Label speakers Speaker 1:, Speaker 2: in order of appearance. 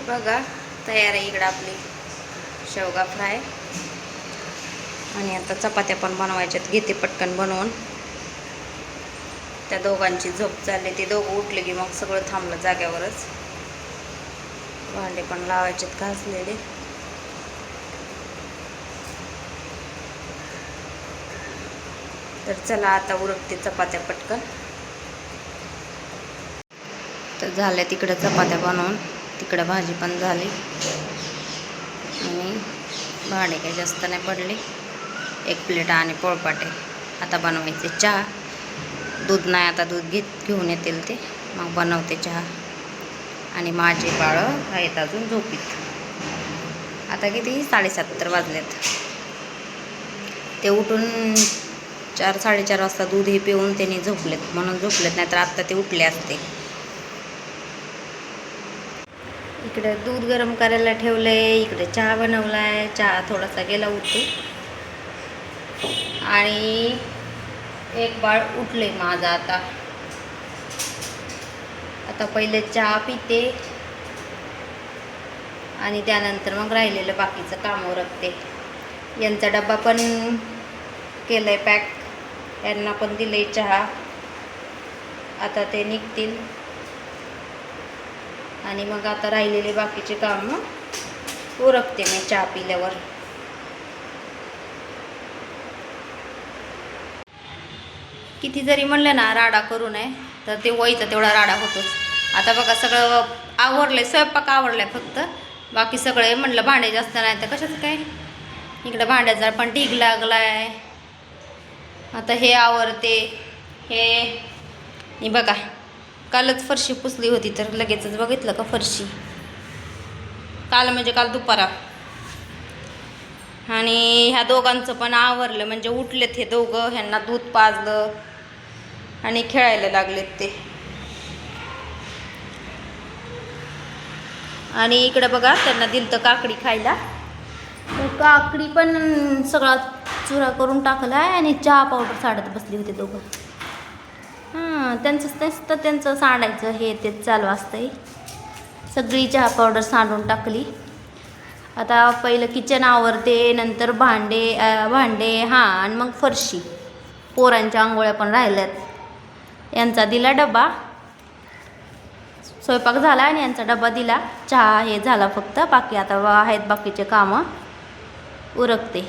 Speaker 1: बघा तयार आहे इकडं आपली शेवगा फ्राय. आणि आता चपात्या पण बनवायच्यात. घेते पटकन बनवून. त्या दोघांची झोप चालली. ते दोघं उठले की मग सगळं थांबलं जाग्यावरच. भांडे पण लावायचेत घासलेले. तर चला आता उरकते चपात्या पटकन. तर झाल्या तिकडं चपात्या बनवून. तिकडं भाजी पण झाली. आणि भांडे काही जास्त नाही पडले. एक प्लेट आणि पोळपाट आहे. आता बनवायचे चहा. दूध नाही, आता दूध घेऊन येतील ते, मग बनवते चहा. आणि माझे बाळं आहेत अजून झोपीत. आता किती 7:30 तर वाजलेत. ते उठून 4-4:30 वाजता दूध हे पिऊन त्यांनी झोपलेत, म्हणून झोपलेत, नाही तर आत्ता ते उठले असते. इकडे दूध गरम करायला ठेवले. इकडे चहा बनवलाय. चहा थोडासा गेला उठू. आणि एक बाळ उठले माझा. आता पहिले चहा पिते आणि त्यानंतर मग राहिलेलं बाकीचं काम उरकते. यांचा डब्बा पण केलाय पॅक. यांना पण दिले चहा. आता ते निघतील आणि मग आता राहिलेले बाकीचे काम उरकते मी चहा पिल्यावर. किती जरी म्हणलं ना राडा करू नये, तर ते वयचा तेवढा राडा होतोच. आता बघा सगळं आवरलंय. स्वयंपाक आवरलाय फक्त. बाकी सगळे म्हणलं भांडे जास्त नाही तर कशाचं काय. इकडं भांड्याचा पण ढीग लागलाय. आता हे आवरते. हे बघा कालच फरशी पुसली होती तर लगेचच बघितलं का फरशी. काल म्हणजे काल दुपारा. आणि ह्या दोघांचं पण आवरलं, म्हणजे उठलेत हे दोघं. ह्यांना दूध पाजलं आणि खेळायला लागलेत ते. आणि इकडे बघा त्यांना दिलं तर काकडी खायला. काकडी पण सगळा चुरा करून टाकला आहे. आणि चहा पावडर साडत बसली होती दोघं. त्यांचं सांडायचं हे तेच चालू असतंय. सगळी चहा पावडर सांडून टाकली. आता पहिलं किचन आवरते, नंतर भांडे आणि मग फरशी. पोरांच्या आंघोळ्या पण राहिल्यात. यांचा दिला डबा. स्वयंपाक झाला आणि यांचा डबा दिला. चहा हे झाला फक्त. बाकी आता आहेत बाकीचे कामं उरकते.